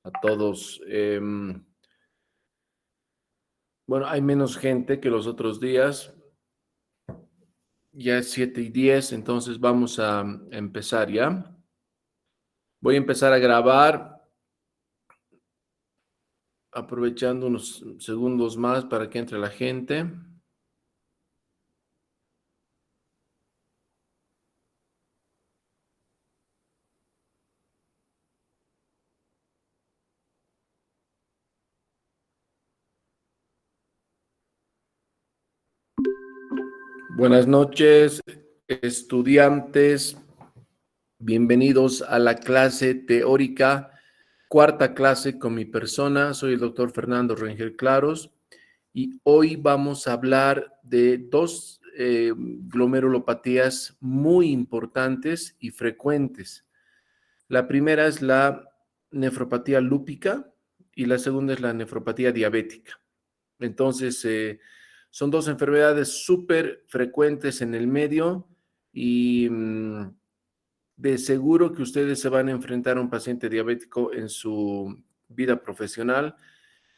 a todos. Bueno, hay menos gente que los otros días. Ya es 7:10, entonces vamos a empezar ya. Voy a empezar a grabar, aprovechando unos segundos más para que entre la gente. Buenas noches, estudiantes. Bienvenidos a la clase teórica, cuarta clase con mi persona. Soy el doctor Fernando Rengel Claros y hoy vamos a hablar de dos glomerulopatías muy importantes y frecuentes. La primera es la nefropatía lúpica y la segunda es la nefropatía diabética. Entonces, son dos enfermedades súper frecuentes en el medio y de seguro que ustedes se van a enfrentar a un paciente diabético en su vida profesional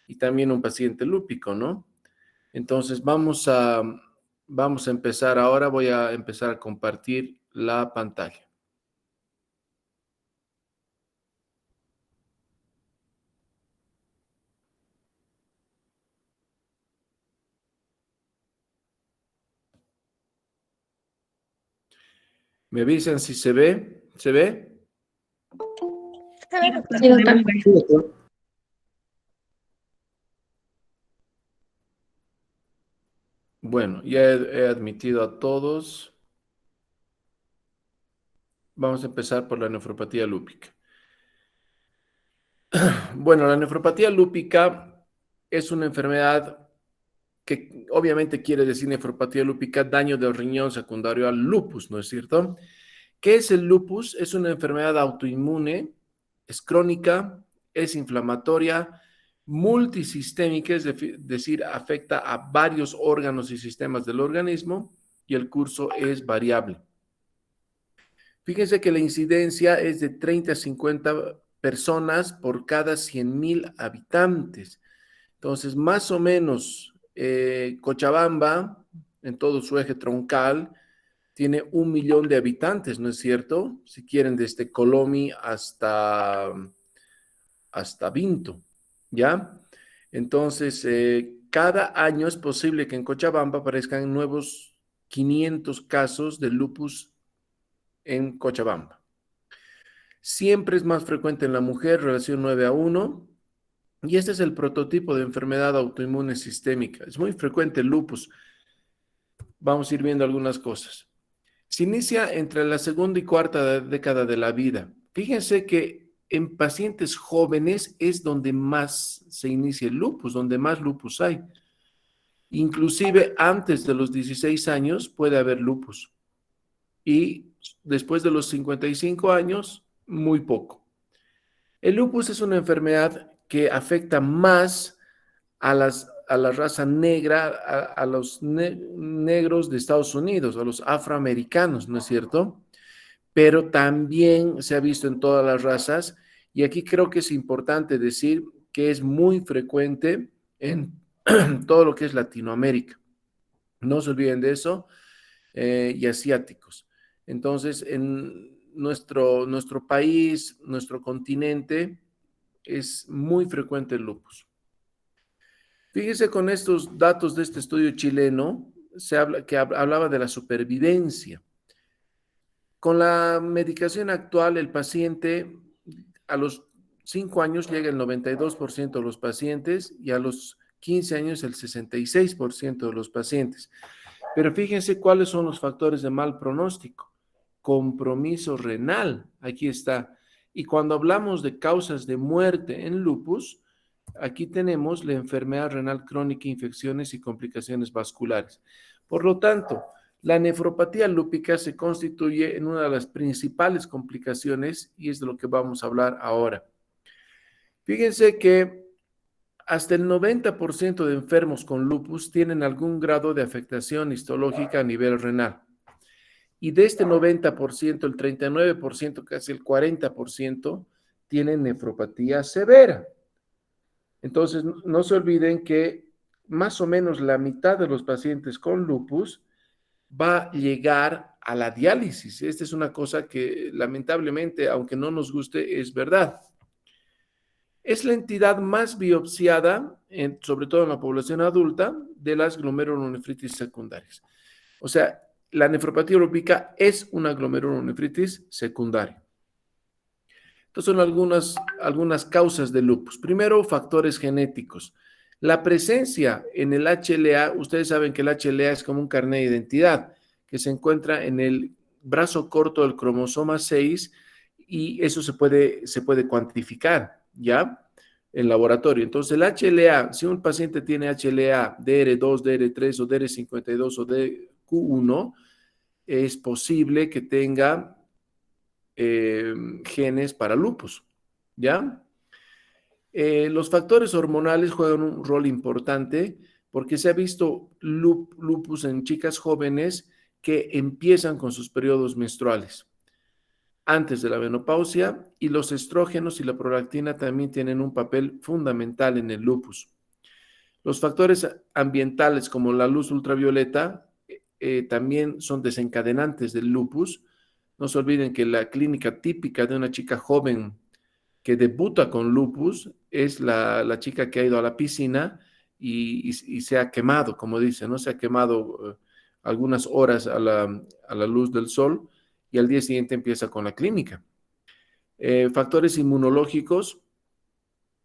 y también un paciente lúpico, ¿no? Entonces, vamos a empezar ahora. Voy a empezar a compartir la pantalla. ¿Me avisan si se ve? ¿Se ve? Sí, doctor. Bueno, ya he admitido a todos. Vamos a empezar por la nefropatía lúpica. Bueno, la nefropatía lúpica es una enfermedad que obviamente quiere decir nefropatía lúpica, daño del riñón secundario al lupus, ¿no es cierto? ¿Qué es el lupus? Es una enfermedad autoinmune, es crónica, es inflamatoria, multisistémica, es decir, afecta a varios órganos y sistemas del organismo y el curso es variable. Fíjense que la incidencia es de 30 a 50 personas por cada 100,000 habitantes. Entonces, más o menos, Cochabamba, en todo su eje troncal, tiene 1 millón de habitantes, ¿no es cierto? Si quieren, desde Colomi hasta Vinto, ¿ya? Entonces, cada año es posible que en Cochabamba aparezcan nuevos 500 casos de lupus en Cochabamba. Siempre es más frecuente en la mujer, relación 9:1, y este es el prototipo de enfermedad autoinmune sistémica. Es muy frecuente el lupus. Vamos a ir viendo algunas cosas. Se inicia entre la segunda y cuarta década de la vida. Fíjense que en pacientes jóvenes es donde más se inicia el lupus, donde más lupus hay. Inclusive antes de los 16 años puede haber lupus y después de los 55 años, muy poco. El lupus es una enfermedad que afecta más a la raza negra, a los negros de Estados Unidos, a los afroamericanos, ¿no es cierto? Pero también se ha visto en todas las razas y aquí creo que es importante decir que es muy frecuente en todo lo que es Latinoamérica. No se olviden de eso, y asiáticos. Entonces, en nuestro país, nuestro continente, es muy frecuente el lupus. Fíjese con estos datos de este estudio chileno, hablaba de la supervivencia. Con la medicación actual, el paciente a los 5 años llega el 92% de los pacientes y a los 15 años el 66% de los pacientes. Pero fíjense cuáles son los factores de mal pronóstico. Compromiso renal, aquí está. Y cuando hablamos de causas de muerte en lupus, aquí tenemos la enfermedad renal crónica, infecciones y complicaciones vasculares. Por lo tanto, la nefropatía lúpica se constituye en una de las principales complicaciones y es de lo que vamos a hablar ahora. Fíjense que hasta el 90% de enfermos con lupus tienen algún grado de afectación histológica a nivel renal. Y de este 90%, el 39%, casi el 40%, tienen nefropatía severa. Entonces, no se olviden que más o menos la mitad de los pacientes con lupus va a llegar a la diálisis. Esta es una cosa que lamentablemente, aunque no nos guste, es verdad. Es la entidad más biopsiada, sobre todo en la población adulta, de las glomerulonefritis secundarias. O sea, la nefropatía lúpica es una glomerulonefritis secundaria. Estas son algunas causas del lupus. Primero, factores genéticos. La presencia en el HLA, ustedes saben que el HLA es como un carnet de identidad que se encuentra en el brazo corto del cromosoma 6 y eso se puede cuantificar, ¿ya? En laboratorio. Entonces, el HLA, si un paciente tiene HLA DR2, DR3 o DR52 o DQ1, es posible que tenga genes para lupus, ¿ya? Los factores hormonales juegan un rol importante porque se ha visto lupus en chicas jóvenes que empiezan con sus periodos menstruales antes de la menopausia y los estrógenos y la prolactina también tienen un papel fundamental en el lupus. Los factores ambientales como la luz ultravioleta también son desencadenantes del lupus. No se olviden que la clínica típica de una chica joven que debuta con lupus es la chica que ha ido a la piscina y se ha quemado, como dicen, ¿no? Se ha quemado algunas horas a la luz del sol y al día siguiente empieza con la clínica. Factores inmunológicos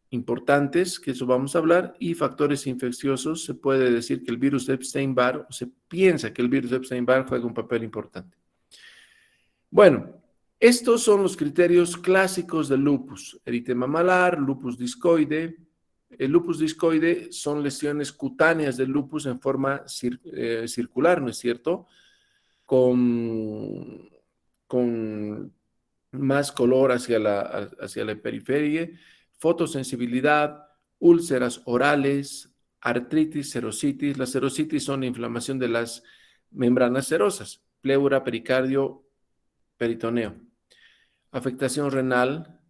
importantes, que eso vamos a hablar, y factores infecciosos. Se puede decir que el virus Epstein-Barr, o se piensa que el virus Epstein-Barr juega un papel importante. Bueno, estos son los criterios clásicos del lupus: eritema malar, lupus discoide. El lupus discoide son lesiones cutáneas del lupus en forma circular, ¿no es cierto? Con más color hacia la periferia, fotosensibilidad, úlceras orales, artritis, serositis. Las serositis son la inflamación de las membranas serosas, pleura, pericardio, peritoneo. Afectación renal,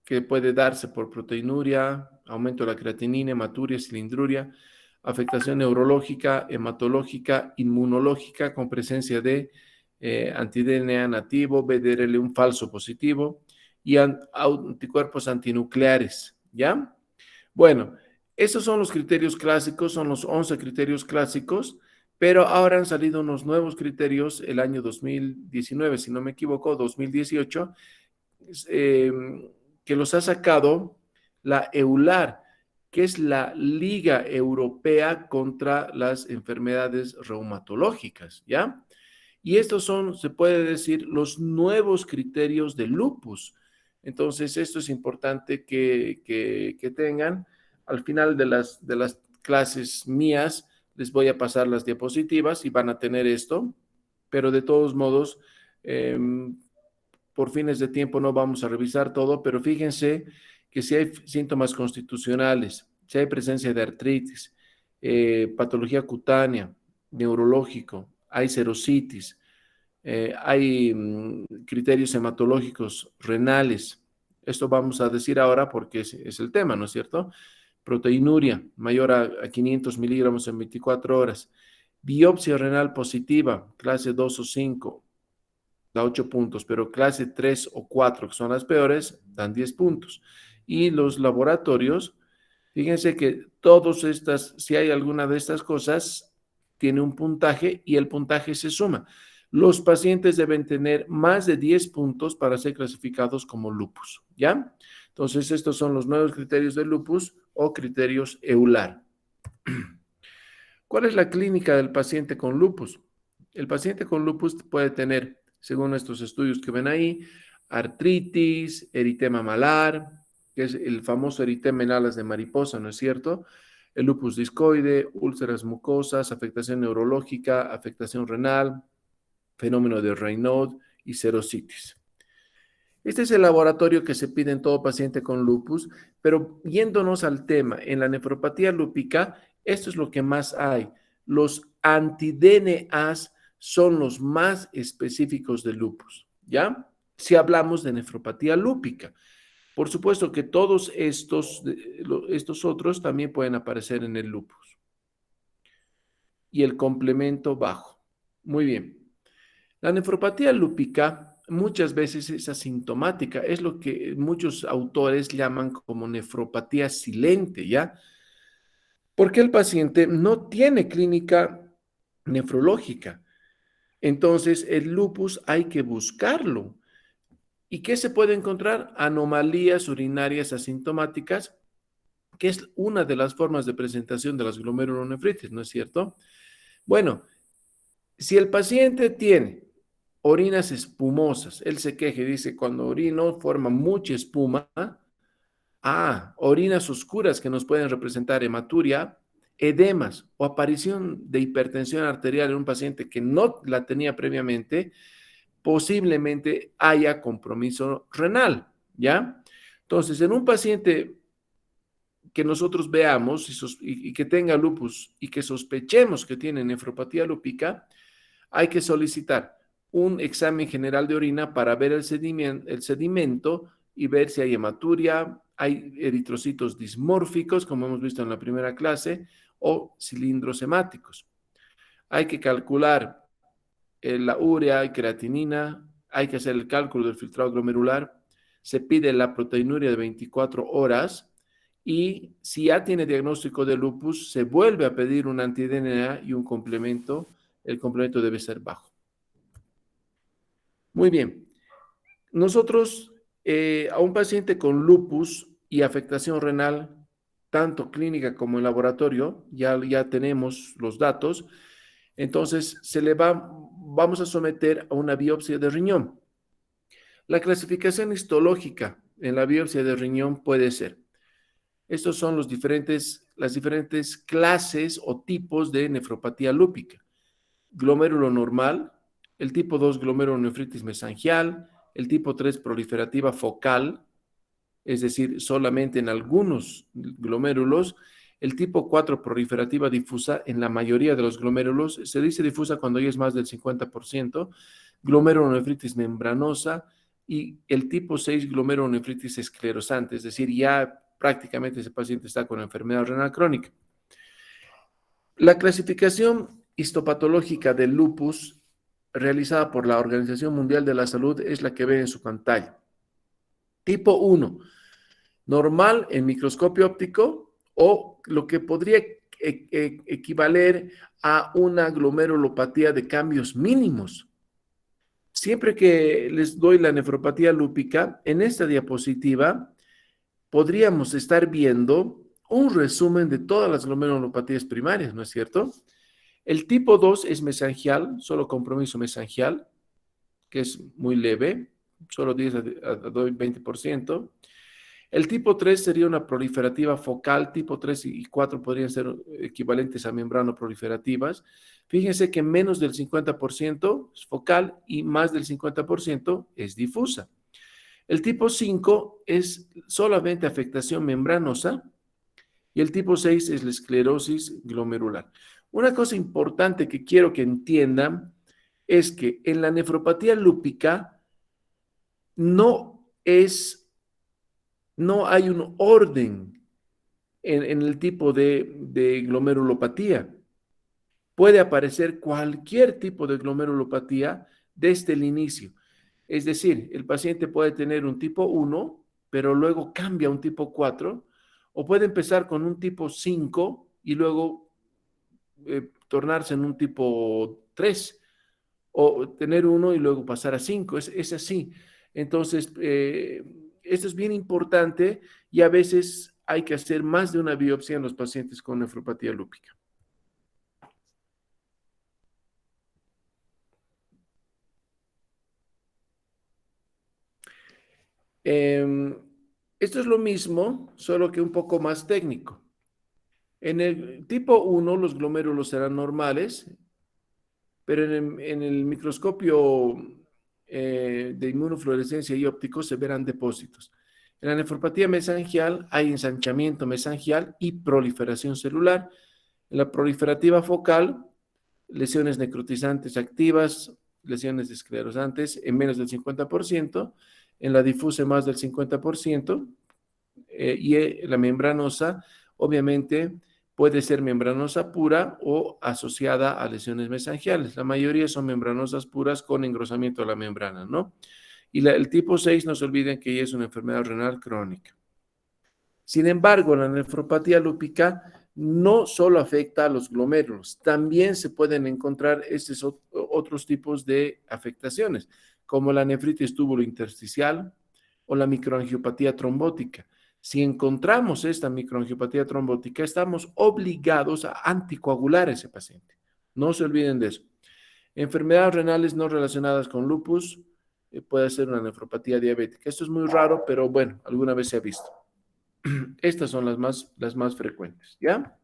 que puede darse por proteinuria, aumento de la creatinina, hematuria, cilindruria. Afectación neurológica, hematológica, inmunológica, con presencia de anti-DNA nativo, BDRL1 falso positivo y anticuerpos antinucleares, ¿ya? Bueno, esos son los criterios clásicos, son los 11 criterios clásicos, pero ahora han salido unos nuevos criterios el año 2019, si no me equivoco, 2018, que los ha sacado la EULAR, que es la Liga Europea contra las Enfermedades Reumatológicas, ¿ya? Y estos son, se puede decir, los nuevos criterios de lupus. Entonces, esto es importante que tengan. Al final de las clases mías, les voy a pasar las diapositivas y van a tener esto, pero de todos modos, por fines de tiempo no vamos a revisar todo, pero fíjense que si hay síntomas constitucionales, si hay presencia de artritis, patología cutánea, neurológico, hay serositis, hay criterios hematológicos renales. Esto vamos a decir ahora porque es el tema, ¿no es cierto? Proteinuria mayor a 500 miligramos en 24 horas. Biopsia renal positiva, clase 2 o 5, da 8 puntos, pero clase 3 o 4, que son las peores, dan 10 puntos. Y los laboratorios, fíjense que todas estas, si hay alguna de estas cosas, tiene un puntaje y el puntaje se suma. Los pacientes deben tener más de 10 puntos para ser clasificados como lupus, ¿ya? Entonces, estos son los nuevos criterios de lupus o criterios EULAR. ¿Cuál es la clínica del paciente con lupus? El paciente con lupus puede tener, según estos estudios que ven ahí, artritis, eritema malar, que es el famoso eritema en alas de mariposa, ¿no es cierto? El lupus discoide, úlceras mucosas, afectación neurológica, afectación renal, fenómeno de Raynaud y serositis. Este es el laboratorio que se pide en todo paciente con lupus, pero yéndonos al tema, en la nefropatía lúpica, esto es lo que más hay. Los anti-DNAs son los más específicos de lupus, ¿ya? si hablamos de nefropatía lúpica. Por supuesto que todos estos otros también pueden aparecer en el lupus. Y el complemento bajo. Muy bien. La nefropatía lúpica muchas veces es asintomática, es lo que muchos autores llaman como nefropatía silente, ¿ya? Porque el paciente no tiene clínica nefrológica. Entonces, el lupus hay que buscarlo. ¿Y qué se puede encontrar? Anomalías urinarias asintomáticas, que es una de las formas de presentación de las glomerulonefritis, ¿no es cierto? Bueno, si el paciente tiene orinas espumosas, él se queja y dice, cuando orino forma mucha espuma. Orinas oscuras que nos pueden representar hematuria, edemas o aparición de hipertensión arterial en un paciente que no la tenía previamente, posiblemente haya compromiso renal, ¿ya? Entonces, en un paciente que nosotros veamos y que tenga lupus y que sospechemos que tiene nefropatía lúpica, hay que solicitar un examen general de orina para ver el sedimento y ver si hay hematuria, hay eritrocitos dismórficos, como hemos visto en la primera clase, o cilindros hemáticos. Hay que calcular la urea y creatinina, hay que hacer el cálculo del filtrado glomerular, se pide la proteinuria de 24 horas y si ya tiene diagnóstico de lupus, se vuelve a pedir un anti-DNA y un complemento. El complemento debe ser bajo. Muy bien. Nosotros a un paciente con lupus y afectación renal, tanto clínica como en laboratorio, ya tenemos los datos, entonces vamos a someter a una biopsia de riñón. La clasificación histológica en la biopsia de riñón puede ser, estos son las diferentes clases o tipos de nefropatía lúpica. Glomérulo normal, el tipo 2 glomerulonefritis mesangial, el tipo 3 proliferativa focal, es decir, solamente en algunos glomérulos, el tipo 4 proliferativa difusa en la mayoría de los glomérulos, se dice difusa cuando ya es más del 50%, glomerulonefritis membranosa y el tipo 6 glomerulonefritis esclerosante, es decir, ya prácticamente ese paciente está con enfermedad renal crónica. La clasificación histopatológica del lupus realizada por la Organización Mundial de la Salud es la que ven en su pantalla. Tipo 1, normal en microscopio óptico o lo que podría equivaler a una glomerulopatía de cambios mínimos. Siempre que les doy la nefropatía lúpica, en esta diapositiva podríamos estar viendo un resumen de todas las glomerulopatías primarias, ¿no es cierto? El tipo 2 es mesangial, solo compromiso mesangial, que es muy leve, solo 10 a 20%. El tipo 3 sería una proliferativa focal, tipo 3 y 4 podrían ser equivalentes a membrano proliferativas. Fíjense que menos del 50% es focal y más del 50% es difusa. El tipo 5 es solamente afectación membranosa y el tipo 6 es la esclerosis glomerular. Una cosa importante que quiero que entiendan es que en la nefropatía lúpica no hay un orden en el tipo de glomerulopatía. Puede aparecer cualquier tipo de glomerulopatía desde el inicio. Es decir, el paciente puede tener un tipo 1, pero luego cambia a un tipo 4, o puede empezar con un tipo 5 y luego tornarse en un tipo 3, o tener 1 y luego pasar a 5. Es así. Entonces, esto es bien importante y a veces hay que hacer más de una biopsia en los pacientes con nefropatía lúpica. Esto es lo mismo, solo que un poco más técnico. En el tipo 1 los glomérulos serán normales, pero en el microscopio de inmunofluorescencia y óptico se verán depósitos. En la nefropatía mesangial hay ensanchamiento mesangial y proliferación celular. En la proliferativa focal, lesiones necrotizantes activas, lesiones esclerosantes en menos del 50%, en la difusa más del 50%, la membranosa, obviamente, puede ser membranosa pura o asociada a lesiones mesangiales. La mayoría son membranosas puras con engrosamiento de la membrana, ¿no? Y el tipo 6, no se olviden que es una enfermedad renal crónica. Sin embargo, la nefropatía lúpica no solo afecta a los glomérulos, también se pueden encontrar estos otros tipos de afectaciones, como la nefritis túbulo-intersticial o la microangiopatía trombótica. Si encontramos esta microangiopatía trombótica, estamos obligados a anticoagular a ese paciente. No se olviden de eso. Enfermedades renales no relacionadas con lupus, puede ser una nefropatía diabética. Esto es muy raro, pero bueno, alguna vez se ha visto. Estas son las más frecuentes, ¿ya?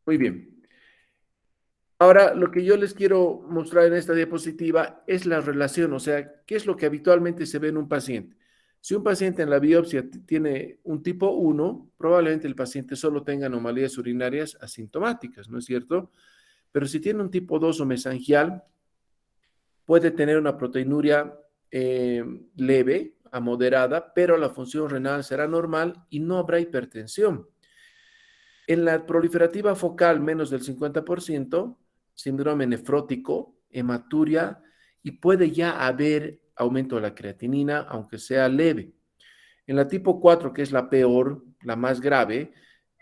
Muy bien. Ahora, lo que yo les quiero mostrar en esta diapositiva es la relación, o sea, qué es lo que habitualmente se ve en un paciente. Si un paciente en la biopsia tiene un tipo 1, probablemente el paciente solo tenga anomalías urinarias asintomáticas, ¿no es cierto? Pero si tiene un tipo 2 o mesangial, puede tener una proteinuria leve a moderada, pero la función renal será normal y no habrá hipertensión. En la proliferativa focal, menos del 50%, síndrome nefrótico, hematuria, y puede ya haber aumento de la creatinina, aunque sea leve. En la tipo 4, que es la peor, la más grave,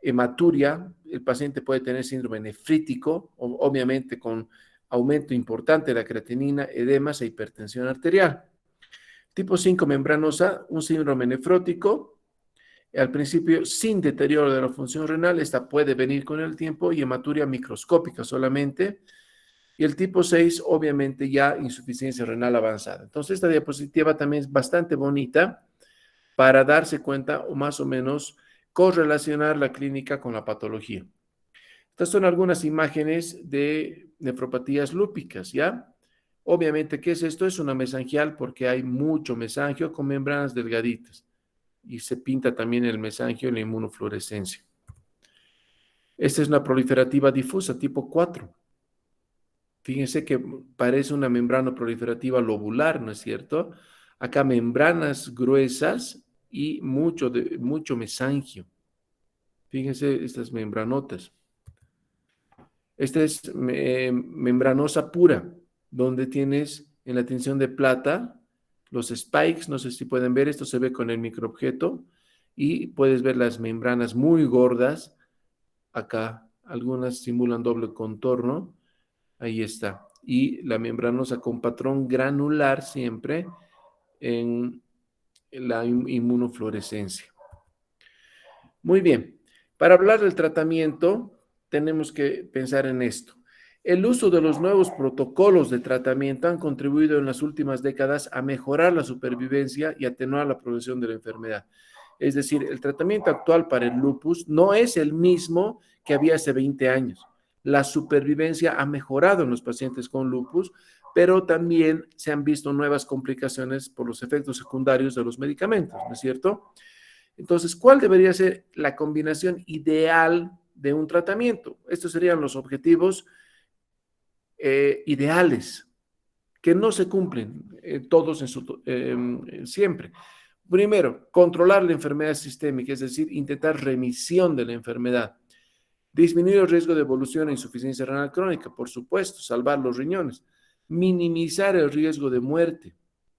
hematuria, el paciente puede tener síndrome nefrítico, obviamente con aumento importante de la creatinina, edemas e hipertensión arterial. Tipo 5, membranosa, un síndrome nefrótico, al principio sin deterioro de la función renal, esta puede venir con el tiempo y hematuria microscópica solamente. Y el tipo 6, obviamente ya insuficiencia renal avanzada. Entonces, esta diapositiva también es bastante bonita para darse cuenta o más o menos correlacionar la clínica con la patología. Estas son algunas imágenes de nefropatías lúpicas, ¿ya? Obviamente, ¿qué es esto? Es una mesangial porque hay mucho mesangio con membranas delgaditas y se pinta también el mesangio en la inmunofluorescencia. Esta es una proliferativa difusa tipo 4. Fíjense que parece una membrana proliferativa lobular, ¿no es cierto? Acá membranas gruesas y mucho mesangio. Fíjense estas membranotas. Esta es membranosa pura, donde tienes en la tinción de plata los spikes, no sé si pueden ver, esto se ve con el microobjeto, y puedes ver las membranas muy gordas. Acá algunas simulan doble contorno, ahí está. Y la membranosa con patrón granular siempre en la inmunofluorescencia. Muy bien, para hablar del tratamiento tenemos que pensar en esto. El uso de los nuevos protocolos de tratamiento han contribuido en las últimas décadas a mejorar la supervivencia y atenuar la progresión de la enfermedad. Es decir, el tratamiento actual para el lupus no es el mismo que había hace 20 años. La supervivencia ha mejorado en los pacientes con lupus, pero también se han visto nuevas complicaciones por los efectos secundarios de los medicamentos, ¿no es cierto? Entonces, ¿cuál debería ser la combinación ideal de un tratamiento? Estos serían los objetivos ideales, que no se cumplen todos siempre. Primero, controlar la enfermedad sistémica, es decir, intentar remisión de la enfermedad. Disminuir el riesgo de evolución e insuficiencia renal crónica, por supuesto, salvar los riñones. Minimizar el riesgo de muerte,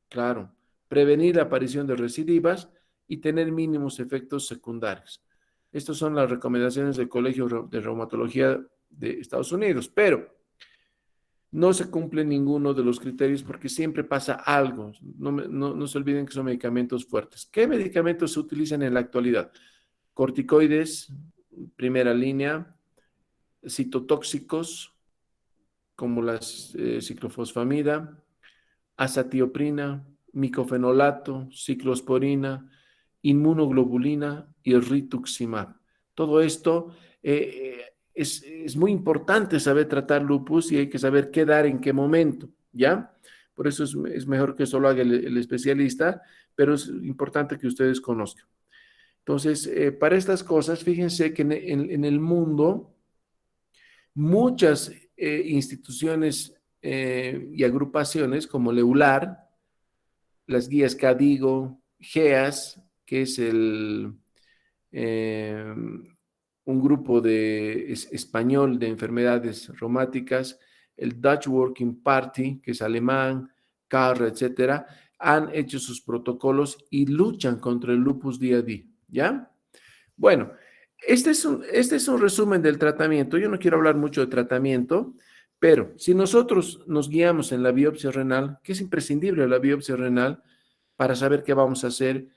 claro. Prevenir la aparición de recidivas y tener mínimos efectos secundarios. Estas son las recomendaciones del Colegio de Reumatología de Estados Unidos, pero no se cumple ninguno de los criterios porque siempre pasa algo. No se olviden que son medicamentos fuertes. ¿Qué medicamentos se utilizan en la actualidad? Corticoides, primera línea, citotóxicos como la ciclofosfamida, azatioprina, micofenolato, ciclosporina, inmunoglobulina y el rituximab. Todo esto es muy importante saber tratar lupus y hay que saber qué dar en qué momento, ¿ya? Por eso es mejor que solo haga el especialista, pero es importante que ustedes conozcan. Entonces, para estas cosas, fíjense que en el mundo muchas instituciones y agrupaciones como Leular, las guías CADIGO, GEAS, que es eh, un grupo español de enfermedades reumáticas, el Dutch Working Party, que es alemán, CAR, etcétera, han hecho sus protocolos y luchan contra el lupus día a día, ¿ya? Bueno, este es un resumen del tratamiento. Yo no quiero hablar mucho de tratamiento, pero si nosotros nos guiamos en la biopsia renal, que es imprescindible la biopsia renal para saber qué vamos a hacer,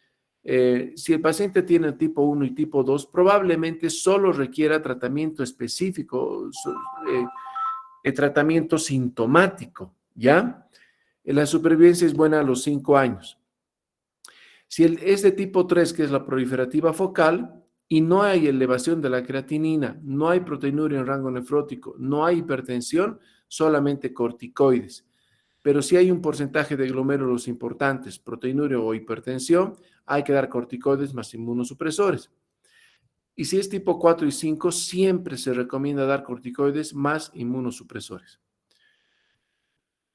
si el paciente tiene tipo 1 y tipo 2, probablemente solo requiera tratamiento específico, tratamiento sintomático, ¿ya? La supervivencia es buena a los 5 años. Si es de tipo 3, que es la proliferativa focal, y no hay elevación de la creatinina, no hay proteinuria en rango nefrótico, no hay hipertensión, solamente corticoides. Pero si hay un porcentaje de glomérulos importantes, proteinuria o hipertensión, hay que dar corticoides más inmunosupresores. Y si es tipo 4 y 5, siempre se recomienda dar corticoides más inmunosupresores.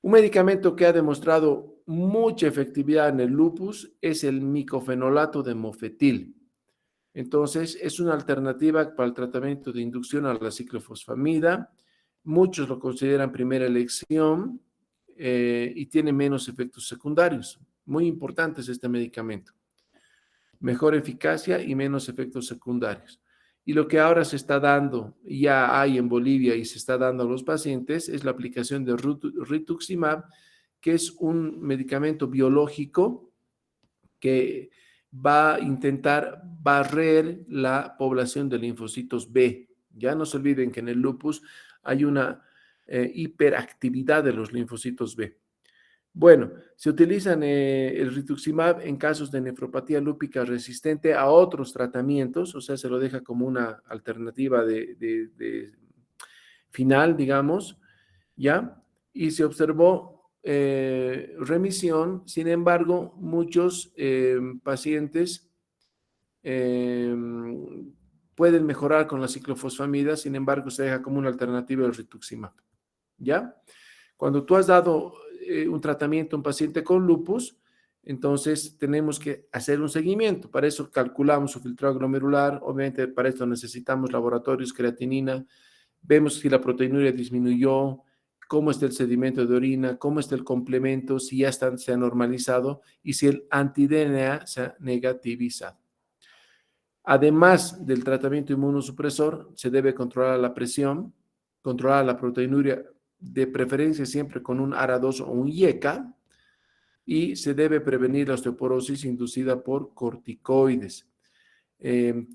Un medicamento que ha demostrado mucha efectividad en el lupus es el micofenolato de mofetil. Entonces, es una alternativa para el tratamiento de inducción a la ciclofosfamida. Muchos lo consideran primera elección y tiene menos efectos secundarios. Muy importante es este medicamento. Mejor eficacia y menos efectos secundarios. Y lo que ahora se está dando, ya hay en Bolivia y se está dando a los pacientes, es la aplicación de rituximab, que es un medicamento biológico que va a intentar barrer la población de linfocitos B. Ya no se olviden que en el lupus hay una hiperactividad de los linfocitos B. Bueno, se utilizan el rituximab en casos de nefropatía lúpica resistente a otros tratamientos, o sea, se lo deja como una alternativa de final, digamos, ¿ya? Y se observó remisión. Sin embargo, muchos pacientes eh, pueden mejorar con la ciclofosfamida, sin embargo, se deja como una alternativa el rituximab, ¿ya? Cuando tú has dado un tratamiento a un paciente con lupus, entonces tenemos que hacer un seguimiento. Para eso calculamos su filtrado glomerular. Obviamente, para esto necesitamos laboratorios, creatinina. Vemos si la proteinuria disminuyó, cómo está el sedimento de orina, cómo está el complemento, si ya se ha normalizado y si el anti-DNA se ha negativizado. Además del tratamiento inmunosupresor, se debe controlar la presión, controlar la proteinuria, de preferencia siempre con un ARA2 o un IECA, y se debe prevenir la osteoporosis inducida por corticoides.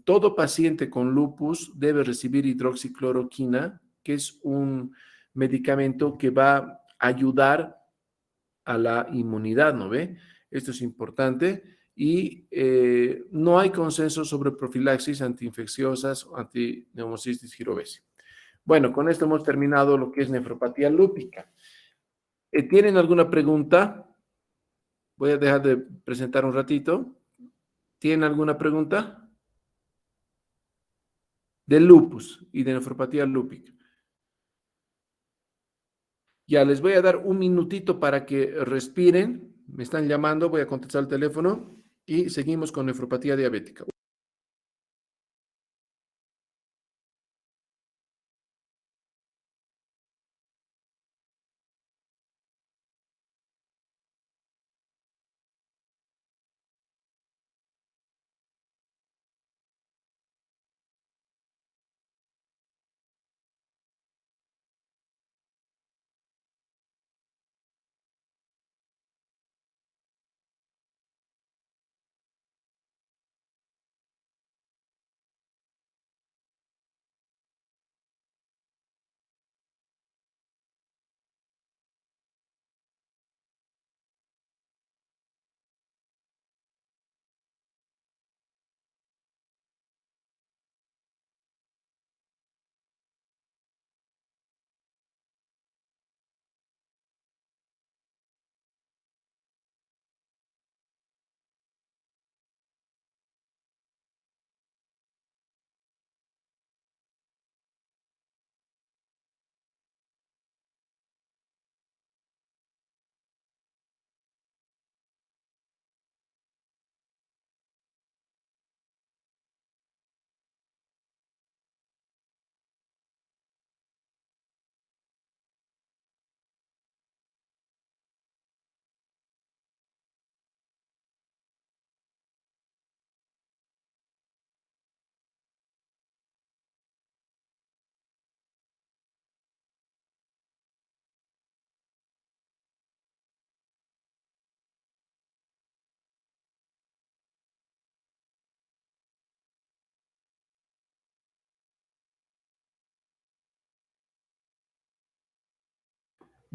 Todo paciente con lupus debe recibir hidroxicloroquina, que es un medicamento que va a ayudar a la inmunidad, ¿no ve? Esto es importante y no hay consenso sobre profilaxis antiinfecciosas o antineumocitis girovesi. Bueno, con esto hemos terminado lo que es nefropatía lúpica. ¿Tienen alguna pregunta? Voy a dejar de presentar un ratito. ¿Tienen alguna pregunta? De lupus y de nefropatía lúpica. Ya les voy a dar un minutito para que respiren. Me están llamando, voy a contestar el teléfono y seguimos con nefropatía diabética.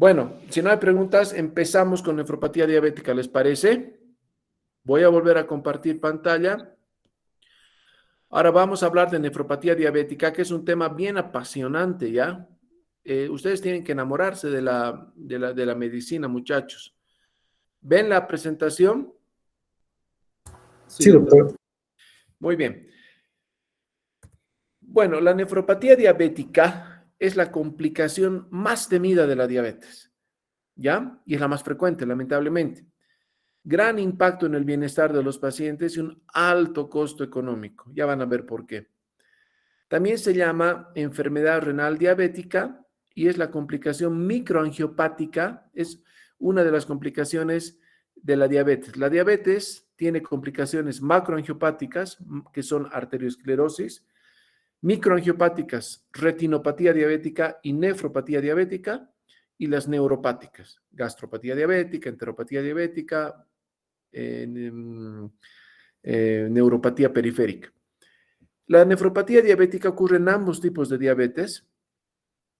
Bueno, si no hay preguntas, empezamos con nefropatía diabética, ¿les parece? Voy a volver a compartir pantalla. Ahora vamos a hablar de nefropatía diabética, que es un tema bien apasionante, ¿ya? Ustedes tienen que enamorarse de la medicina, muchachos. ¿Ven la presentación? Sí, doctor. Muy bien. Bueno, la nefropatía diabética es la complicación más temida de la diabetes, ¿ya? Y es la más frecuente, lamentablemente. Gran impacto en el bienestar de los pacientes y un alto costo económico. Ya van a ver por qué. También se llama enfermedad renal diabética y es la complicación microangiopática, es una de las complicaciones de la diabetes. La diabetes tiene complicaciones macroangiopáticas, que son arteriosclerosis, microangiopáticas, retinopatía diabética y nefropatía diabética, y las neuropáticas, gastropatía diabética, enteropatía diabética, neuropatía periférica. La nefropatía diabética ocurre en ambos tipos de diabetes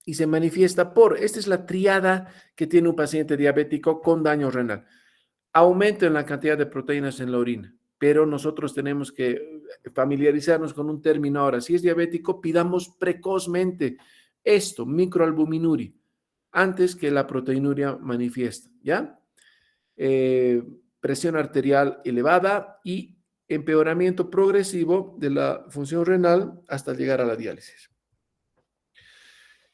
y se manifiesta esta es la triada que tiene un paciente diabético con daño renal. Aumento en la cantidad de proteínas en la orina, pero nosotros tenemos que familiarizarnos con un término ahora. Si es diabético, pidamos precozmente esto, microalbuminuria, antes que la proteinuria manifiesta, ¿ya? Presión arterial elevada y empeoramiento progresivo de la función renal hasta llegar a la diálisis.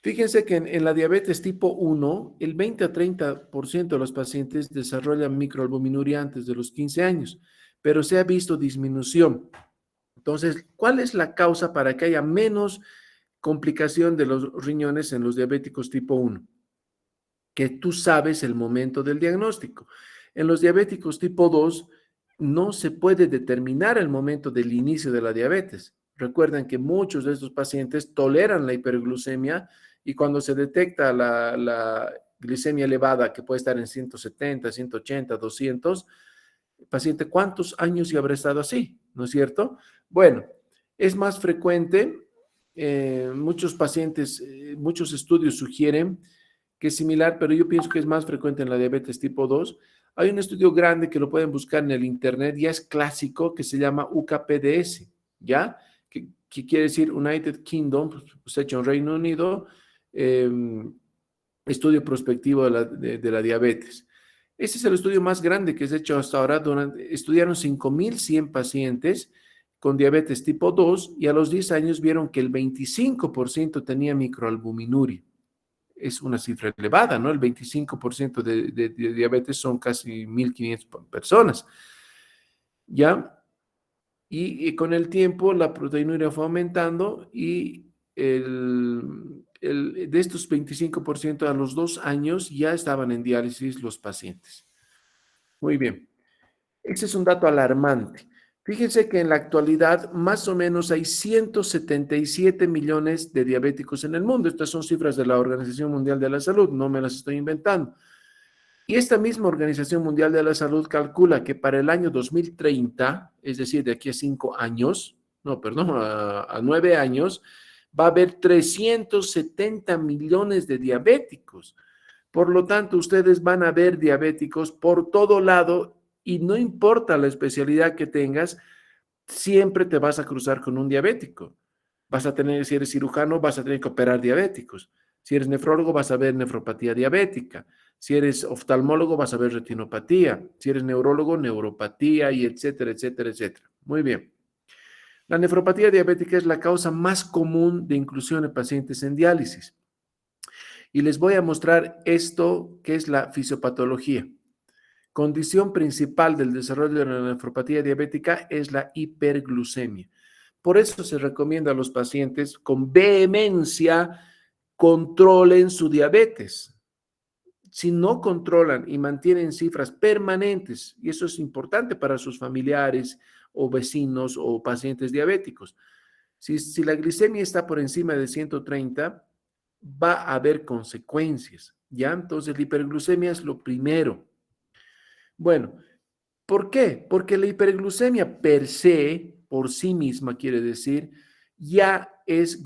Fíjense que en la diabetes tipo 1, el 20 a 30% de los pacientes desarrollan microalbuminuria antes de los 15 años, pero se ha visto disminución. Entonces, ¿cuál es la causa para que haya menos complicación de los riñones en los diabéticos tipo 1? Que tú sabes el momento del diagnóstico. En los diabéticos tipo 2 no se puede determinar el momento del inicio de la diabetes. Recuerden que muchos de estos pacientes toleran la hiperglucemia y cuando se detecta la glicemia elevada, que puede estar en 170, 180, 200, el paciente, ¿cuántos años ya habrá estado así? ¿No es cierto? Bueno, es más frecuente, muchos pacientes, muchos estudios sugieren que es similar, pero yo pienso que es más frecuente en la diabetes tipo 2. Hay un estudio grande que lo pueden buscar en el internet, ya es clásico, que se llama UKPDS, ¿ya? Que quiere decir United Kingdom, pues hecho en Reino Unido, eh, estudio prospectivo de la diabetes. Ese es el estudio más grande que se ha hecho hasta ahora. Estudiaron 5.100 pacientes con diabetes tipo 2 y a los 10 años vieron que el 25% tenía microalbuminuria. Es una cifra elevada, ¿no? El 25% de diabetes son casi 1.500 personas, ¿ya? Y con el tiempo la proteinuria fue aumentando y de estos 25% a los 2 años ya estaban en diálisis los pacientes. Muy bien. Ese es un dato alarmante. Fíjense que en la actualidad más o menos hay 177 millones de diabéticos en el mundo. Estas son cifras de la Organización Mundial de la Salud, no me las estoy inventando. Y esta misma Organización Mundial de la Salud calcula que para el año 2030, es decir, de aquí a 5 años, no, perdón, a 9 años, va a haber 370 millones de diabéticos. Por lo tanto, ustedes van a ver diabéticos por todo lado y no importa la especialidad que tengas, siempre te vas a cruzar con un diabético. Vas a tener, si eres cirujano, vas a tener que operar diabéticos. Si eres nefrólogo, vas a ver nefropatía diabética. Si eres oftalmólogo, vas a ver retinopatía. Si eres neurólogo, neuropatía y etcétera, etcétera, etcétera. Muy bien. La nefropatía diabética es la causa más común de inclusión de pacientes en diálisis. Y les voy a mostrar esto que es la fisiopatología. Condición principal del desarrollo de la nefropatía diabética es la hiperglucemia. Por eso se recomienda a los pacientes con vehemencia controlen su diabetes. Si no controlan y mantienen cifras permanentes, y eso es importante para sus familiares o vecinos o pacientes diabéticos, si la glicemia está por encima de 130, va a haber consecuencias, ¿ya? Entonces, la hiperglucemia es lo primero. Bueno, ¿por qué? Porque la hiperglucemia per se, por sí misma, quiere decir, ya es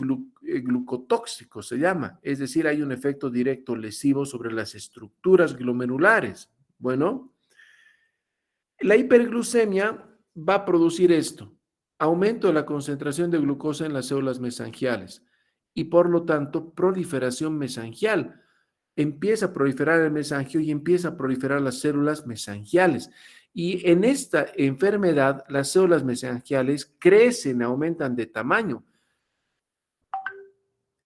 glucotóxico, se llama. Es decir, hay un efecto directo lesivo sobre las estructuras glomerulares. Bueno, la hiperglucemia va a producir esto, aumento de la concentración de glucosa en las células mesangiales y por lo tanto proliferación mesangial. Empieza a proliferar el mesangio y empieza a proliferar las células mesangiales. Y en esta enfermedad, las células mesangiales crecen, aumentan de tamaño.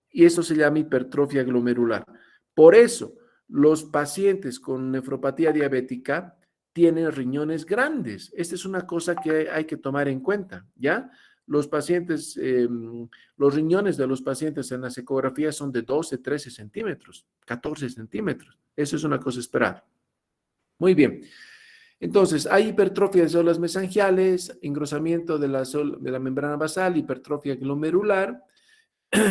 Y eso se llama hipertrofia glomerular. Por eso, los pacientes con nefropatía diabética tienen riñones grandes. Esta es una cosa que hay que tomar en cuenta, ¿ya? Los pacientes, los riñones de los pacientes en las ecografías son de 12, 13 centímetros, 14 centímetros. Eso es una cosa esperada. Muy bien. Entonces, hay hipertrofia de células mesangiales, engrosamiento de la membrana basal, hipertrofia glomerular,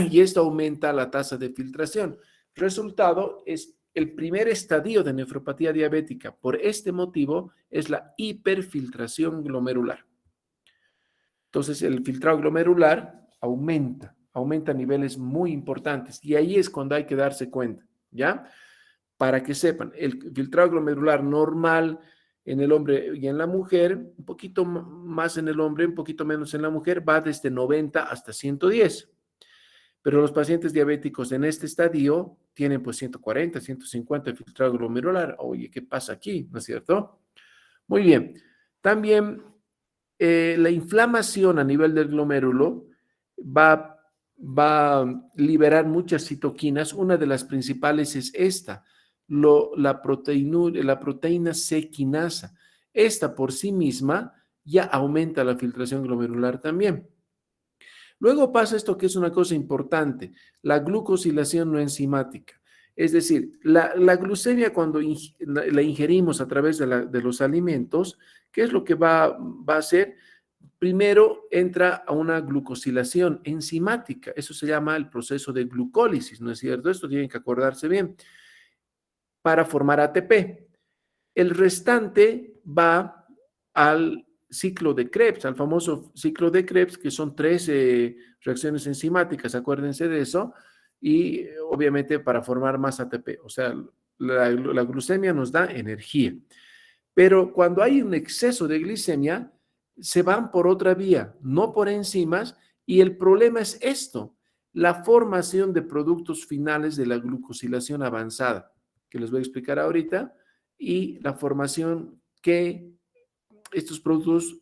y esto aumenta la tasa de filtración. Resultado es el primer estadio de nefropatía diabética. Por este motivo es la hiperfiltración glomerular. Entonces, el filtrado glomerular aumenta a niveles muy importantes y ahí es cuando hay que darse cuenta, ¿ya? Para que sepan, el filtrado glomerular normal en el hombre y en la mujer, un poquito más en el hombre, un poquito menos en la mujer, va desde 90 hasta 110. Pero los pacientes diabéticos en este estadio tienen pues 140, 150 de filtrado glomerular. Oye, ¿qué pasa aquí? ¿No es cierto? Muy bien. También la inflamación a nivel del glomérulo va a liberar muchas citoquinas. Una de las principales es esta, la proteína C quinasa. Esta por sí misma ya aumenta la filtración glomerular también. Luego pasa esto que es una cosa importante, la glucosilación no enzimática. Es decir, la glucemia cuando la ingerimos a través de los alimentos, ¿qué es lo que va a hacer? Primero entra a una glucosilación enzimática. Eso se llama el proceso de glucólisis, ¿no es cierto? Esto tienen que acordarse bien. Para formar ATP. El restante va al ciclo de Krebs, al famoso ciclo de Krebs, que son 13 reacciones enzimáticas, acuérdense de eso, y obviamente para formar más ATP. O sea, la glucemia nos da energía. Pero cuando hay un exceso de glicemia, se van por otra vía, no por enzimas, y el problema es esto, la formación de productos finales de la glucosilación avanzada, que les voy a explicar ahorita, y la formación que estos productos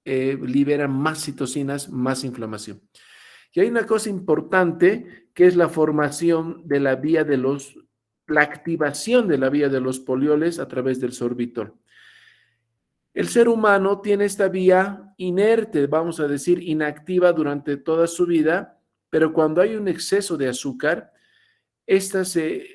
liberan más citocinas, más inflamación. Y hay una cosa importante que es la formación de la activación de la vía de los polioles a través del sorbitol. El ser humano tiene esta vía inerte, vamos a decir, inactiva durante toda su vida, pero cuando hay un exceso de azúcar, esta se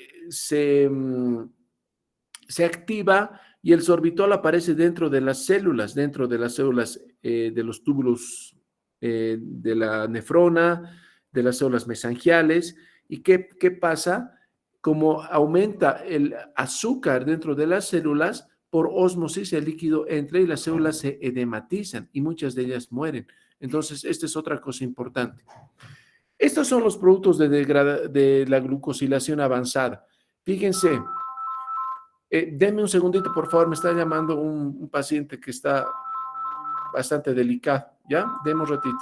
activa y el sorbitol aparece dentro de las células, de los túbulos de la nefrona, de las células mesangiales. ¿Y qué pasa? Como aumenta el azúcar dentro de las células, por ósmosis el líquido entra y las células se edematizan y muchas de ellas mueren. Entonces, esta es otra cosa importante. Estos son los productos de la glucosilación avanzada. Fíjense, denme un segundito, por favor, me está llamando un paciente que está bastante delicado, ¿ya? Deme un ratito.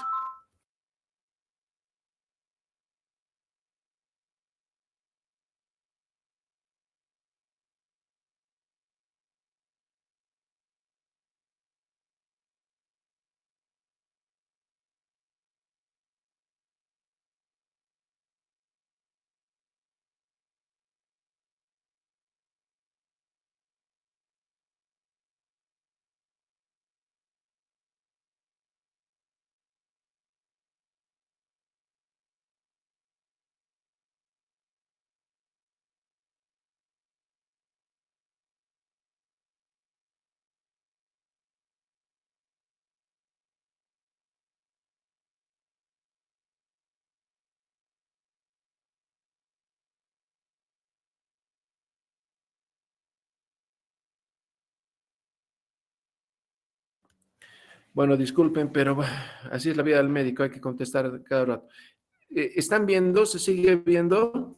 Bueno, disculpen, pero así es la vida del médico, hay que contestar cada rato. ¿Están viendo? ¿Se sigue viendo?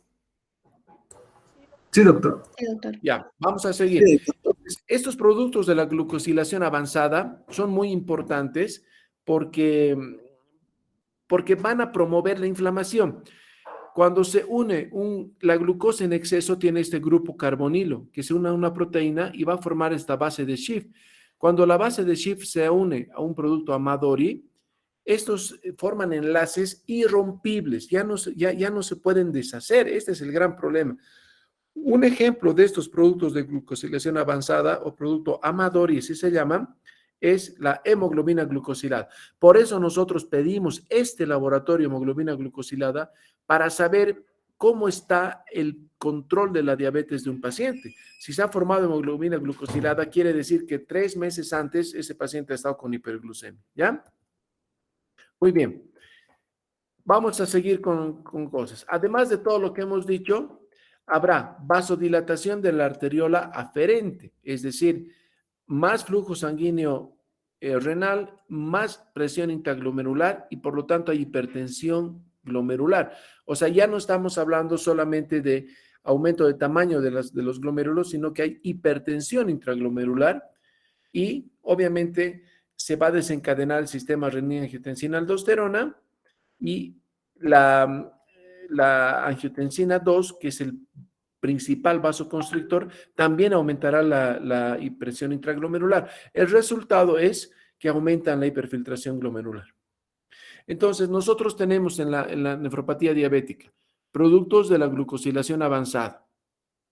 Sí, doctor. Sí, doctor. Ya, vamos a seguir. Sí, Entonces, estos productos de la glucosilación avanzada son muy importantes porque, porque van a promover la inflamación. Cuando se une la glucosa en exceso, tiene este grupo carbonilo que se une a una proteína y va a formar esta base de Schiff. Cuando la base de Schiff se une a un producto Amadori, estos forman enlaces irrompibles, ya no se pueden deshacer. Este es el gran problema. Un ejemplo de estos productos de glucosilación avanzada o producto Amadori, así se llaman, es la hemoglobina glucosilada. Por eso nosotros pedimos este laboratorio hemoglobina glucosilada para saber cómo está el control de la diabetes de un paciente. Si se ha formado hemoglobina glucosilada, quiere decir que 3 meses antes ese paciente ha estado con hiperglucemia, ¿ya? Muy bien. Vamos a seguir con cosas. Además de todo lo que hemos dicho, habrá vasodilatación de la arteriola aferente, es decir, más flujo sanguíneo renal, más presión intraglomerular y por lo tanto hay hipertensión glomerular. O sea, ya no estamos hablando solamente de aumento de tamaño de los glomérulos, sino que hay hipertensión intraglomerular y obviamente se va a desencadenar el sistema renina-angiotensina-aldosterona y la angiotensina 2, que es el principal vasoconstrictor, también aumentará la presión intraglomerular. El resultado es que aumentan la hiperfiltración glomerular. Entonces, nosotros tenemos en la nefropatía diabética productos de la glucosilación avanzada,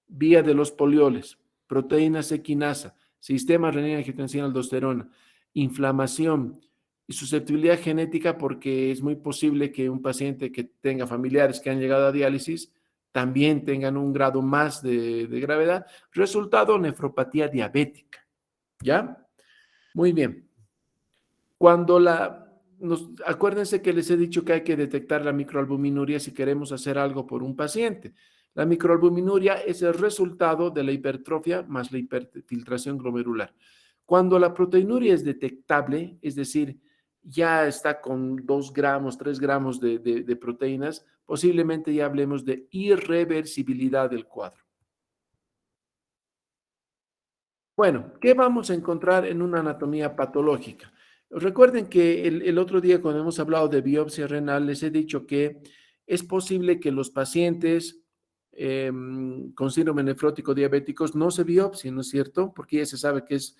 vía de los polioles, proteínas equinasa, sistema renina-angiotensina-aldosterona, inflamación y susceptibilidad genética, porque es muy posible que un paciente que tenga familiares que han llegado a diálisis también tengan un grado más de gravedad. Resultado, nefropatía diabética. ¿Ya? Muy bien. Acuérdense que les he dicho que hay que detectar la microalbuminuria si queremos hacer algo por un paciente. La microalbuminuria es el resultado de la hipertrofia más la hiperfiltración glomerular. Cuando la proteinuria es detectable, es decir, ya está con 2 gramos, 3 gramos de proteínas, posiblemente ya hablemos de irreversibilidad del cuadro. Bueno, ¿qué vamos a encontrar en una anatomía patológica? Recuerden que el otro día cuando hemos hablado de biopsia renal, les he dicho que es posible que los pacientes con síndrome nefrótico diabéticos no se biopsien, ¿no es cierto? Porque ya se sabe que es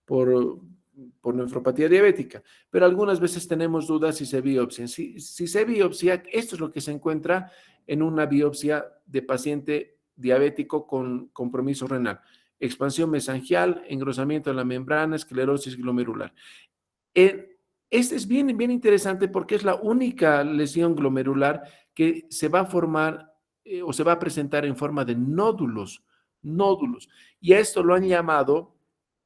por nefropatía diabética, pero algunas veces tenemos dudas si se biopsian. Si se biopsia, esto es lo que se encuentra en una biopsia de paciente diabético con compromiso renal: expansión mesangial, engrosamiento de la membrana, esclerosis glomerular. Este es bien, bien interesante porque es la única lesión glomerular que se va a formar o se va a presentar en forma de nódulos. Y a esto lo han llamado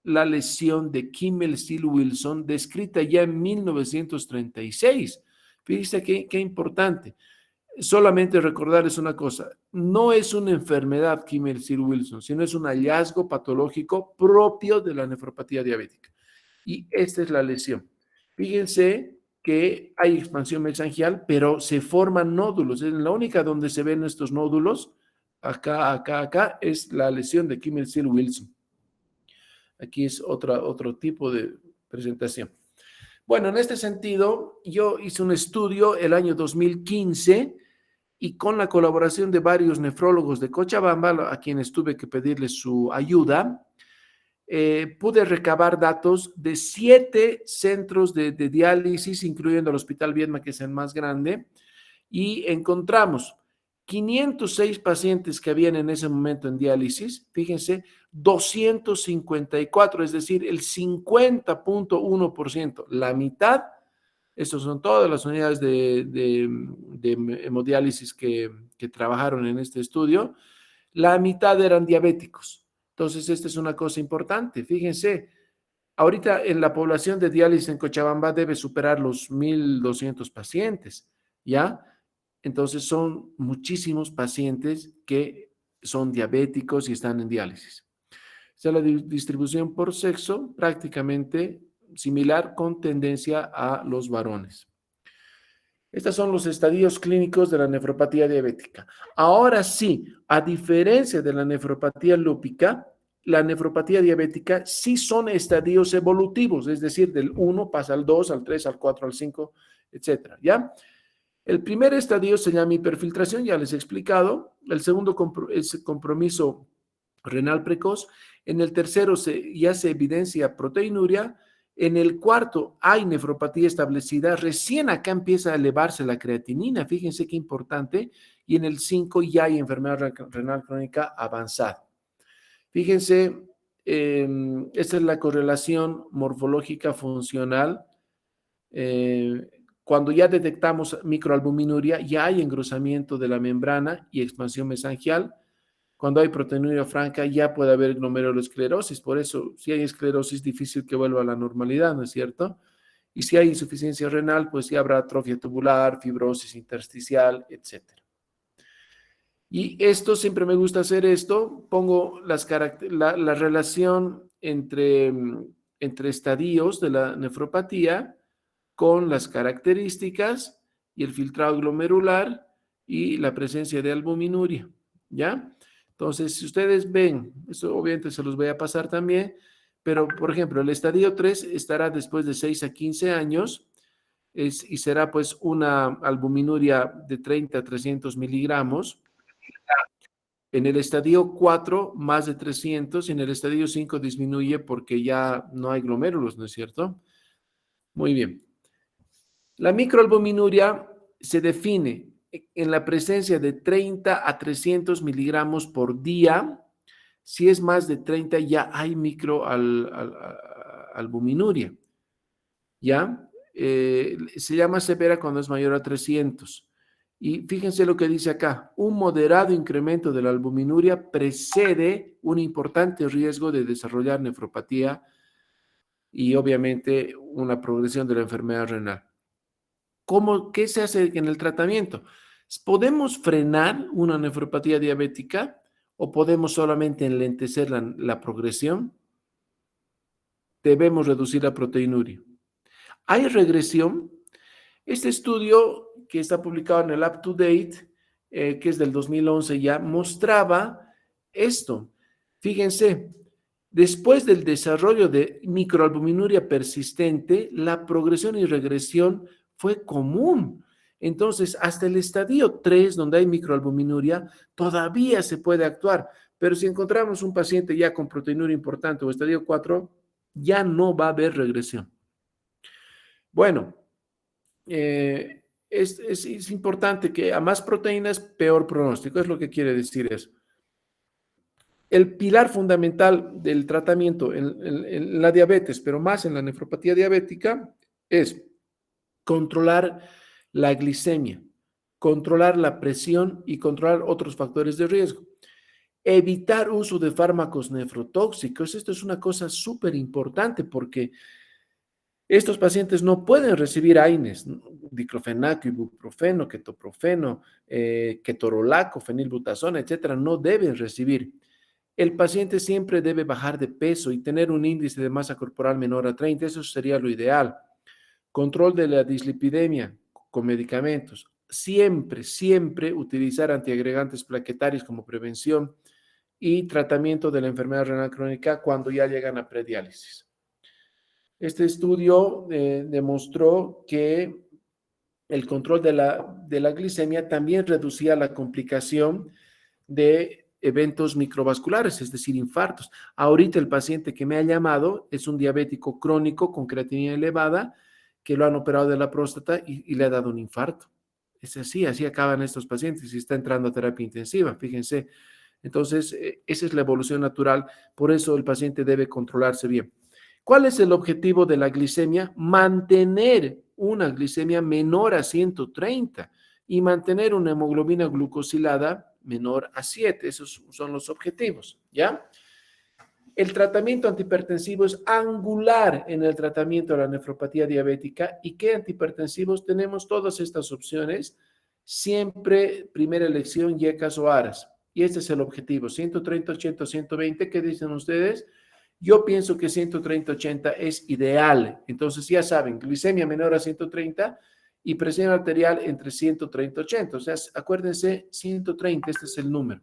la lesión de Kimmel-Steel-Wilson, descrita ya en 1936. Fíjense qué importante. Solamente recordarles una cosa: no es una enfermedad Kimmel-Steel-Wilson, sino es un hallazgo patológico propio de la nefropatía diabética. Y esta es la lesión. Fíjense que hay expansión mesangial, pero se forman nódulos. Es la única donde se ven estos nódulos. Acá, es la lesión de Kimmel-Steel-Wilson. Aquí es otro tipo de presentación. Bueno, en este sentido, yo hice un estudio el año 2015 y con la colaboración de varios nefrólogos de Cochabamba, a quienes tuve que pedirles su ayuda, pude recabar datos de 7 centros de diálisis, incluyendo el Hospital Viedma, que es el más grande, y encontramos 506 pacientes que habían en ese momento en diálisis, fíjense, 254, es decir, el 50.1%, la mitad. Estas son todas las unidades de hemodiálisis que trabajaron en este estudio. La mitad eran diabéticos. Entonces, esta es una cosa importante. Fíjense, ahorita en la población de diálisis en Cochabamba debe superar los 1,200 pacientes, ¿ya? Entonces, son muchísimos pacientes que son diabéticos y están en diálisis. O sea, la distribución por sexo prácticamente similar, con tendencia a los varones. Estos son los estadios clínicos de la nefropatía diabética. Ahora sí, a diferencia de la nefropatía lúpica, la nefropatía diabética sí son estadios evolutivos, es decir, del 1 pasa al 2, al 3, al 4, al 5, etcétera, ¿ya? El primer estadio se llama hiperfiltración, ya les he explicado. El segundo es compromiso renal precoz. En el tercero ya se evidencia proteinuria. En el cuarto hay nefropatía establecida. Recién acá empieza a elevarse la creatinina. Fíjense qué importante. Y en el 5 ya hay enfermedad renal crónica avanzada. Fíjense, esta es la correlación morfológica funcional. Cuando ya detectamos microalbuminuria, ya hay engrosamiento de la membrana y expansión mesangial. Cuando hay proteinuria franca, ya puede haber glomerulosclerosis. Por eso, si hay esclerosis, es difícil que vuelva a la normalidad, ¿no es cierto? Y si hay insuficiencia renal, pues ya habrá atrofia tubular, fibrosis intersticial, etc. Y esto, siempre me gusta hacer esto, pongo la relación entre estadios de la nefropatía con las características y el filtrado glomerular y la presencia de albuminuria, ¿ya? Entonces, si ustedes ven, eso obviamente se los voy a pasar también, pero por ejemplo, el estadio 3 estará después de 6 a 15 años y será pues una albuminuria de 30 a 300 miligramos. En el estadio 4, más de 300, y en el estadio 5 disminuye porque ya no hay glomérulos, ¿no es cierto? Muy bien. La microalbuminuria se define en la presencia de 30 a 300 miligramos por día. Si es más de 30, ya hay microalbuminuria. ¿Ya? Se llama severa cuando es mayor a 300. Y fíjense lo que dice acá. Un moderado incremento de la albuminuria precede un importante riesgo de desarrollar nefropatía y obviamente una progresión de la enfermedad renal. ¿Qué se hace en el tratamiento? ¿Podemos frenar una nefropatía diabética o podemos solamente enlentecer la progresión? Debemos reducir la proteinuria. ¿Hay regresión? Este estudio que está publicado en el Up to Date, que es del 2011 ya, mostraba esto. Fíjense, después del desarrollo de microalbuminuria persistente, la progresión y regresión fue común. Entonces, hasta el estadio 3, donde hay microalbuminuria, todavía se puede actuar. Pero si encontramos un paciente ya con proteinuria importante o estadio 4, ya no va a haber regresión. Bueno, es importante que a más proteínas, peor pronóstico, es lo que quiere decir eso. El pilar fundamental del tratamiento en la diabetes, pero más en la nefropatía diabética, es controlar la glicemia, controlar la presión y controlar otros factores de riesgo. Evitar uso de fármacos nefrotóxicos. Esto es una cosa súper importante porque estos pacientes no pueden recibir AINES, diclofenaco, ibuprofeno, ketoprofeno, ketorolaco, fenilbutazona, etcétera, no deben recibir. El paciente siempre debe bajar de peso y tener un índice de masa corporal menor a 30, eso sería lo ideal. Control de la dislipidemia con medicamentos. Siempre, siempre utilizar antiagregantes plaquetarios como prevención y tratamiento de la enfermedad renal crónica cuando ya llegan a prediálisis. Este estudio demostró que el control de la glicemia también reducía la complicación de eventos microvasculares, es decir, infartos. Ahorita el paciente que me ha llamado es un diabético crónico con creatinina elevada que lo han operado de la próstata y le ha dado un infarto. Es así acaban estos pacientes y está entrando a terapia intensiva, fíjense. Entonces, esa es la evolución natural, por eso el paciente debe controlarse bien. ¿Cuál es el objetivo de la glicemia? Mantener una glicemia menor a 130 y mantener una hemoglobina glucosilada menor a 7. Esos son los objetivos, ¿ya? El tratamiento antihipertensivo es angular en el tratamiento de la nefropatía diabética. ¿Y qué antihipertensivos? Tenemos todas estas opciones. Siempre primera elección, YECAS o ARAS. Y este es el objetivo, 130, 80, 120. ¿Qué dicen ustedes? Yo pienso que 130-80 es ideal. Entonces ya saben, glicemia menor a 130 y presión arterial entre 130 y 80. O sea, acuérdense, 130, este es el número.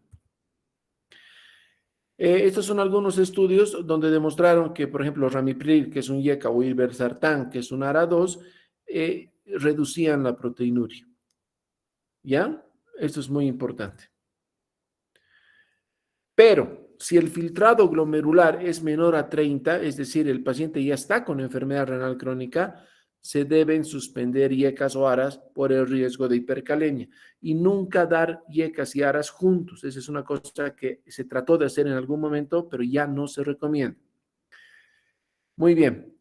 Estos son algunos estudios donde demostraron que, por ejemplo, ramipril, que es un IECA, o irbesartán, que es un ARA2, reducían la proteinuria. ¿Ya? Esto es muy importante. Pero si el filtrado glomerular es menor a 30, es decir, el paciente ya está con enfermedad renal crónica, se deben suspender IECAS o ARAS por el riesgo de hipercalemia y nunca dar IECAS y ARAS juntos. Esa es una cosa que se trató de hacer en algún momento, pero ya no se recomienda. Muy bien.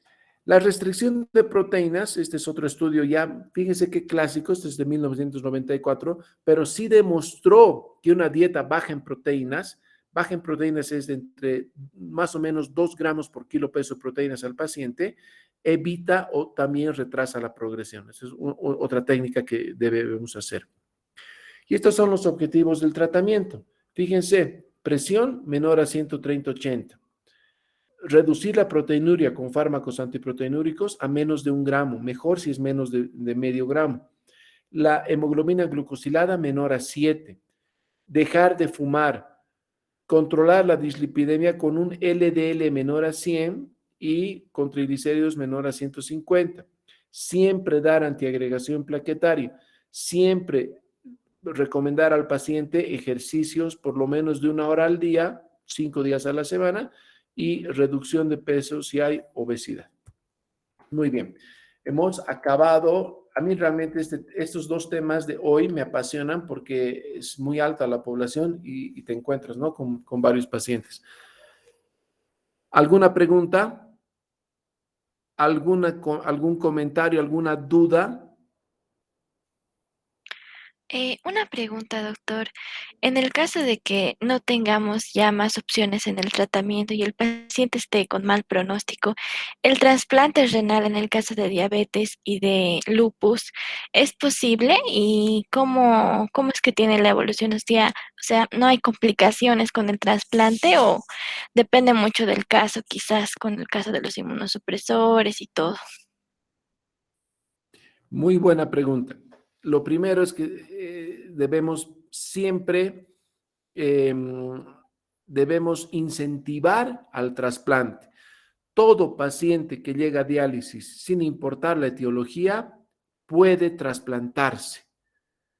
La restricción de proteínas, este es otro estudio ya, fíjense qué clásico, este es de 1994, pero sí demostró que una dieta baja en proteínas es de entre más o menos 2 gramos por kilo peso de proteínas al paciente, evita o también retrasa la progresión. Esa es otra técnica que debemos hacer. Y estos son los objetivos del tratamiento. Fíjense, presión menor a 130/80. Reducir la proteinuria con fármacos antiproteinúricos a menos de 1 gramo, mejor si es menos de medio gramo. La hemoglobina glucosilada menor a 7. Dejar de fumar. Controlar la dislipidemia con un LDL menor a 100 y con triglicéridos menor a 150. Siempre dar antiagregación plaquetaria. Siempre recomendar al paciente ejercicios por lo menos de 1 hora al día, 5 días a la semana, y reducción de peso si hay obesidad. Muy bien, hemos acabado. A mí realmente estos 2 temas de hoy me apasionan porque es muy alta la población y te encuentras, ¿no?, con varios pacientes. ¿Alguna pregunta? ¿Algún comentario? ¿Alguna duda? Una pregunta, doctor. En el caso de que no tengamos ya más opciones en el tratamiento y el paciente esté con mal pronóstico, ¿el trasplante renal en el caso de diabetes y de lupus es posible? ¿Y cómo es que tiene la evolución? O sea, ¿no hay complicaciones con el trasplante o depende mucho del caso, quizás con el caso de los inmunosupresores y todo? Muy buena pregunta. Lo primero es que debemos siempre debemos incentivar al trasplante. Todo paciente que llega a diálisis, sin importar la etiología, puede trasplantarse,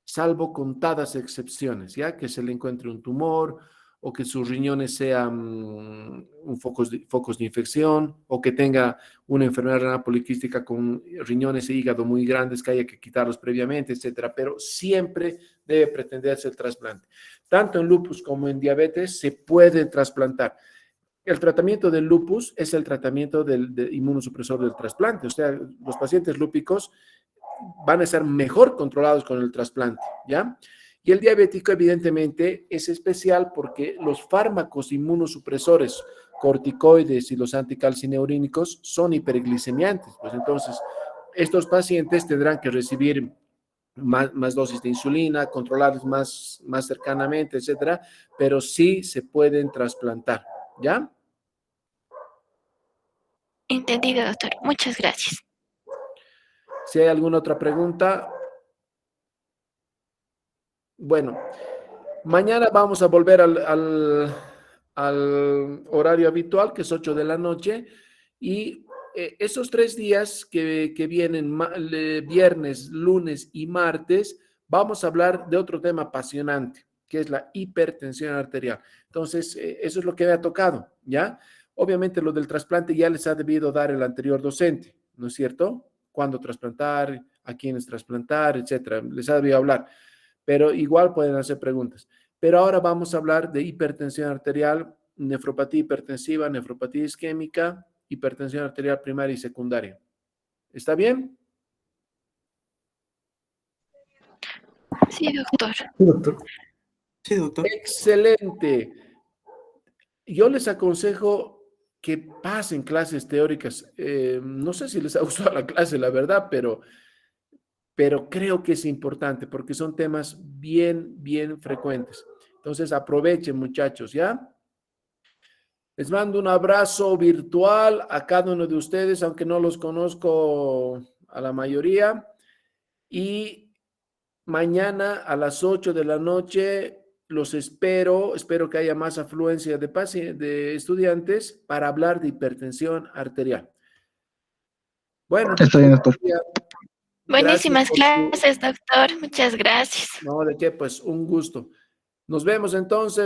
salvo contadas excepciones, ¿ya? Que se le encuentre un tumor o que sus riñones sean focos de infección o que tenga una enfermedad renal poliquística con riñones e hígado muy grandes que haya que quitarlos previamente, etcétera. Pero siempre debe pretenderse el trasplante. Tanto en lupus como en diabetes se puede trasplantar. El tratamiento del lupus es el tratamiento del inmunosupresor del trasplante. O sea, los pacientes lúpicos van a ser mejor controlados con el trasplante, ¿ya? Y el diabético, evidentemente, es especial porque los fármacos inmunosupresores, corticoides y los anticalcineurínicos son hiperglicemiantes. Pues entonces, estos pacientes tendrán que recibir más dosis de insulina, controlarlos más cercanamente, etcétera, pero sí se pueden trasplantar, ¿ya? Entendido, doctor. Muchas gracias. Si hay alguna otra pregunta, bueno, mañana vamos a volver al horario habitual, que es 8 de la noche, y esos 3 días que vienen, viernes, lunes y martes, vamos a hablar de otro tema apasionante, que es la hipertensión arterial. Entonces, eso es lo que me ha tocado, ¿ya? Obviamente lo del trasplante ya les ha debido dar el anterior docente, ¿no es cierto? Cuándo trasplantar, a quiénes trasplantar, etcétera. Les ha debido hablar, pero igual pueden hacer preguntas. Pero ahora vamos a hablar de hipertensión arterial, nefropatía hipertensiva, nefropatía isquémica, hipertensión arterial primaria y secundaria. ¿Está bien? Sí, doctor. Sí, doctor. Sí, doctor. Excelente. Yo les aconsejo que pasen clases teóricas. No sé si les ha gustado la clase, la verdad, pero creo que es importante porque son temas bien frecuentes. Entonces aprovechen, muchachos, ¿ya? Les mando un abrazo virtual a cada uno de ustedes, aunque no los conozco a la mayoría. y mañana a las 8 de la noche los espero que haya más afluencia de estudiantes para hablar de hipertensión arterial. Bueno, Está bien, doctor. gracias Buenísimas por tu... clases, doctor. Muchas gracias. No, de qué, pues un gusto. Nos vemos entonces.